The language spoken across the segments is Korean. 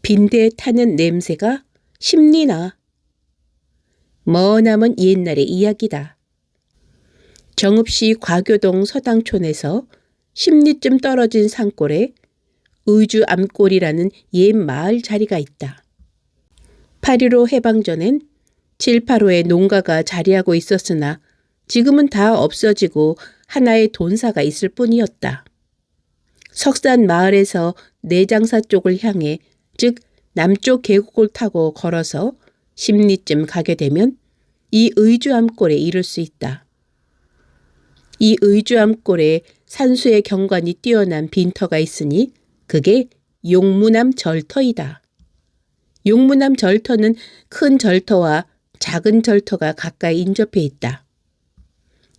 빈대에 타는 냄새가 심리나. 머나먼 옛날의 이야기다. 정읍시 과교동 서당촌에서 10리쯤 떨어진 산골에 의주암골이라는 옛 마을 자리가 있다. 8.15 해방 전엔 7, 8호에 농가가 자리하고 있었으나 지금은 다 없어지고 하나의 돈사가 있을 뿐이었다. 석산 마을에서 내장사 쪽을 향해, 즉 남쪽 계곡을 타고 걸어서 10리쯤 가게 되면 이 의주암골에 이를 수 있다. 이 의주암골에 산수의 경관이 뛰어난 빈터가 있으니 그게 용무남 절터이다. 용무남 절터는 큰 절터와 작은 절터가 가까이 인접해 있다.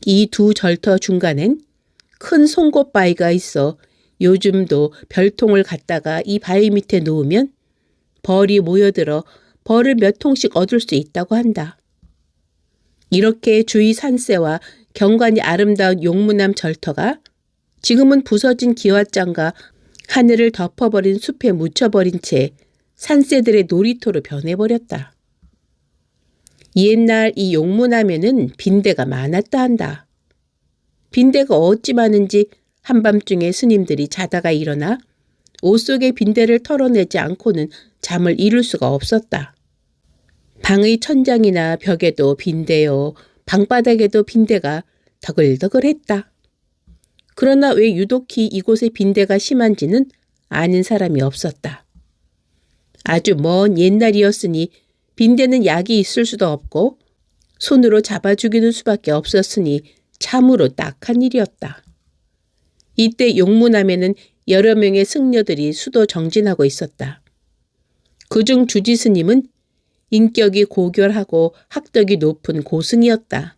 이 두 절터 중간엔 큰 송곳바위가 있어 요즘도 별통을 갖다가 이 바위 밑에 놓으면 벌이 모여들어 벌을 몇 통씩 얻을 수 있다고 한다. 이렇게 주위 산세와 경관이 아름다운 용무남 절터가 지금은 부서진 기와장과 하늘을 덮어버린 숲에 묻혀버린 채 산새들의 놀이터로 변해버렸다. 옛날 이 용무남에는 빈대가 많았다 한다. 빈대가 어찌 많은지 한밤중에 스님들이 자다가 일어나 옷 속에 빈대를 털어내지 않고는 잠을 이룰 수가 없었다. 방의 천장이나 벽에도 빈대요, 방바닥에도 빈대가 더글더글했다. 그러나 왜 유독히 이곳에 빈대가 심한지는 아는 사람이 없었다. 아주 먼 옛날이었으니 빈대는 약이 있을 수도 없고 손으로 잡아 죽이는 수밖에 없었으니 참으로 딱한 일이었다. 이때 용무남에는 여러 명의 승려들이 수도 정진하고 있었다. 그중 주지스님은 인격이 고결하고 학덕이 높은 고승이었다.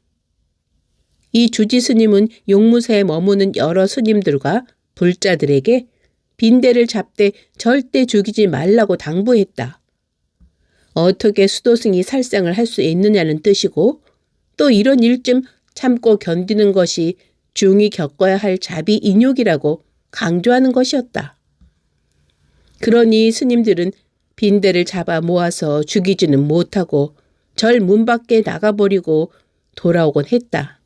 이 주지스님은 용무사에 머무는 여러 스님들과 불자들에게 빈대를 잡되 절대 죽이지 말라고 당부했다. 어떻게 수도승이 살상을 할 수 있느냐는 뜻이고, 또 이런 일쯤 참고 견디는 것이 중이 겪어야 할 자비 인욕이라고 강조하는 것이었다. 그러니 스님들은 빈대를 잡아 모아서 죽이지는 못하고 절 문 밖에 나가버리고 돌아오곤 했다.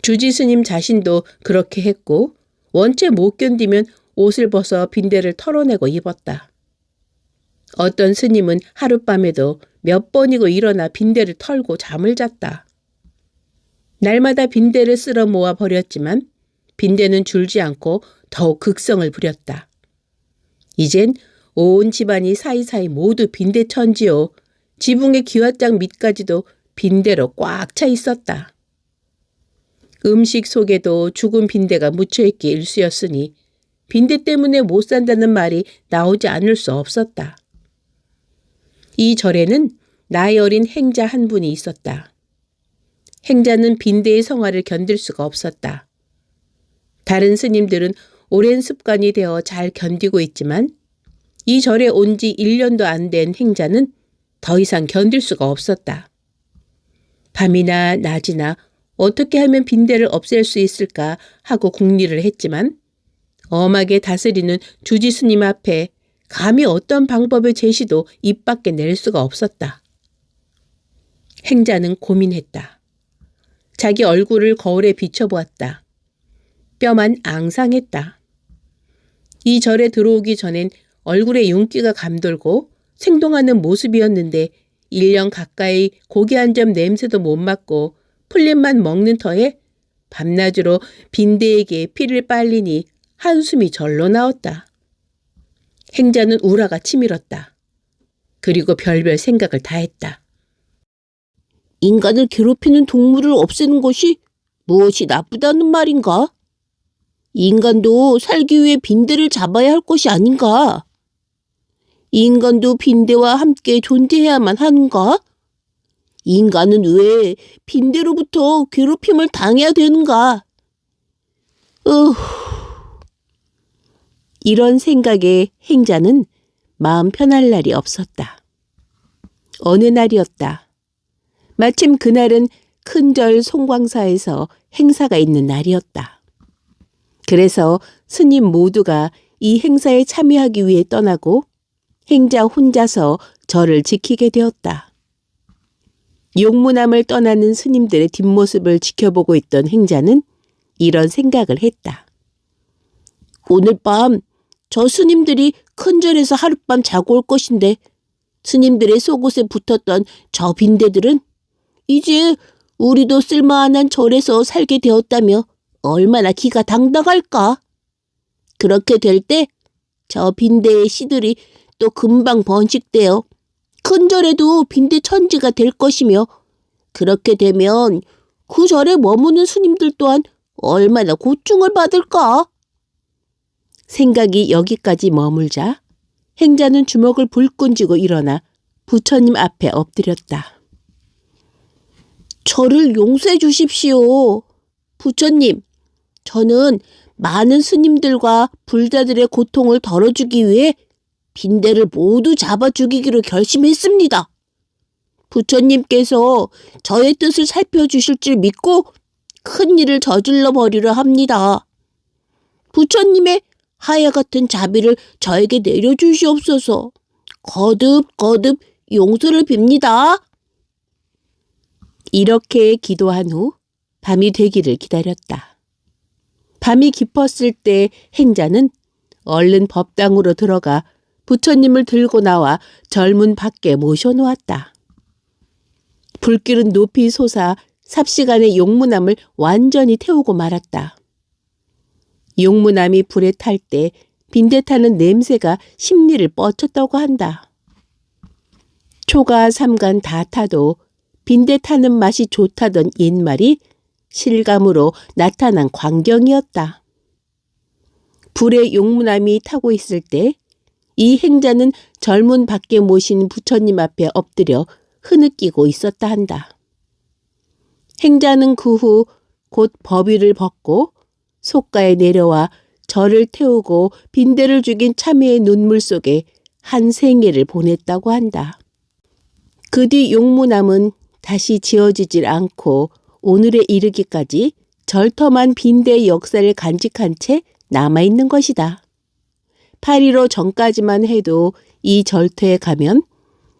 주지스님 자신도 그렇게 했고 원체 못 견디면 옷을 벗어 빈대를 털어내고 입었다. 어떤 스님은 하룻밤에도 몇 번이고 일어나 빈대를 털고 잠을 잤다. 날마다 빈대를 쓸어 모아 버렸지만 빈대는 줄지 않고 더욱 극성을 부렸다. 이젠 온 집안이 사이사이 모두 빈대천지요. 지붕의 기와장 밑까지도 빈대로 꽉 차 있었다. 음식 속에도 죽은 빈대가 묻혀있기 일쑤였으니 빈대 때문에 못 산다는 말이 나오지 않을 수 없었다. 이 절에는 나이 어린 행자 한 분이 있었다. 행자는 빈대의 성화를 견딜 수가 없었다. 다른 스님들은 오랜 습관이 되어 잘 견디고 있지만 이 절에 온 지 1년도 안 된 행자는 더 이상 견딜 수가 없었다. 밤이나 낮이나 어떻게 하면 빈대를 없앨 수 있을까 하고 궁리를 했지만 엄하게 다스리는 주지스님 앞에 감히 어떤 방법의 제시도 입 밖에 낼 수가 없었다. 행자는 고민했다. 자기 얼굴을 거울에 비춰보았다. 뼈만 앙상했다. 이 절에 들어오기 전엔 얼굴에 윤기가 감돌고 생동하는 모습이었는데 1년 가까이 고기 한 점 냄새도 못 맡고 풀잎만 먹는 터에 밤낮으로 빈대에게 피를 빨리니 한숨이 절로 나왔다. 행자는 우라가 치밀었다. 그리고 별별 생각을 다 했다. 인간을 괴롭히는 동물을 없애는 것이 무엇이 나쁘다는 말인가? 인간도 살기 위해 빈대를 잡아야 할 것이 아닌가? 인간도 빈대와 함께 존재해야만 하는가? 인간은 왜 빈대로부터 괴롭힘을 당해야 되는가? 이런 생각에 행자는 마음 편할 날이 없었다. 어느 날이었다. 마침 그날은 큰절 송광사에서 행사가 있는 날이었다. 그래서 스님 모두가 이 행사에 참여하기 위해 떠나고 행자 혼자서 절을 지키게 되었다. 용무남을 떠나는 스님들의 뒷모습을 지켜보고 있던 행자는 이런 생각을 했다. 오늘 밤 저 스님들이 큰 절에서 하룻밤 자고 올 것인데 스님들의 속옷에 붙었던 저 빈대들은 이제 우리도 쓸만한 절에서 살게 되었다며 얼마나 기가 당당할까. 그렇게 될 때 저 빈대의 씨들이 또 금방 번식되어 큰 절에도 빈대 천지가 될 것이며 그렇게 되면 그 절에 머무는 스님들 또한 얼마나 고충을 받을까. 생각이 여기까지 머물자 행자는 주먹을 불끈 쥐고 일어나 부처님 앞에 엎드렸다. 저를 용서해 주십시오. 부처님, 저는 많은 스님들과 불자들의 고통을 덜어주기 위해 빈대를 모두 잡아 죽이기로 결심했습니다. 부처님께서 저의 뜻을 살펴주실 줄 믿고 큰 일을 저질러 버리려 합니다. 부처님의 하야 같은 자비를 저에게 내려주시옵소서. 거듭 용서를 빕니다. 이렇게 기도한 후 밤이 되기를 기다렸다. 밤이 깊었을 때 행자는 얼른 법당으로 들어가 부처님을 들고 나와 절문 밖에 모셔놓았다. 불길은 높이 솟아 삽시간에 용무남을 완전히 태우고 말았다. 용무남이 불에 탈 때 빈대 타는 냄새가 심리를 뻗쳤다고 한다. 초가 삼간 다 타도 빈대 타는 맛이 좋다던 옛말이 실감으로 나타난 광경이었다. 불에 용무남이 타고 있을 때 이 행자는 절문 밖에 모신 부처님 앞에 엎드려 흐느끼고 있었다 한다. 행자는 그 후 곧 법위를 벗고 속가에 내려와 절을 태우고 빈대를 죽인 참회의 눈물 속에 한 생애를 보냈다고 한다. 그 뒤 용무남은 다시 지어지질 않고 오늘에 이르기까지 절터만 빈대의 역사를 간직한 채 남아있는 것이다. 8.15 전까지만 해도 이 절터에 가면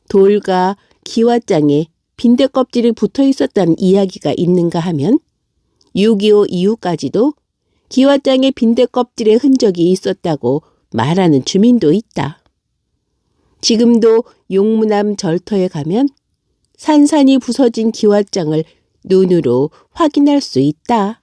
돌과 기와장에 빈대 껍질이 붙어 있었다는 이야기가 있는가 하면 6.25 이후까지도 기와장에 빈대 껍질의 흔적이 있었다고 말하는 주민도 있다. 지금도 용무남 절터에 가면 산산이 부서진 기와장을 눈으로 확인할 수 있다.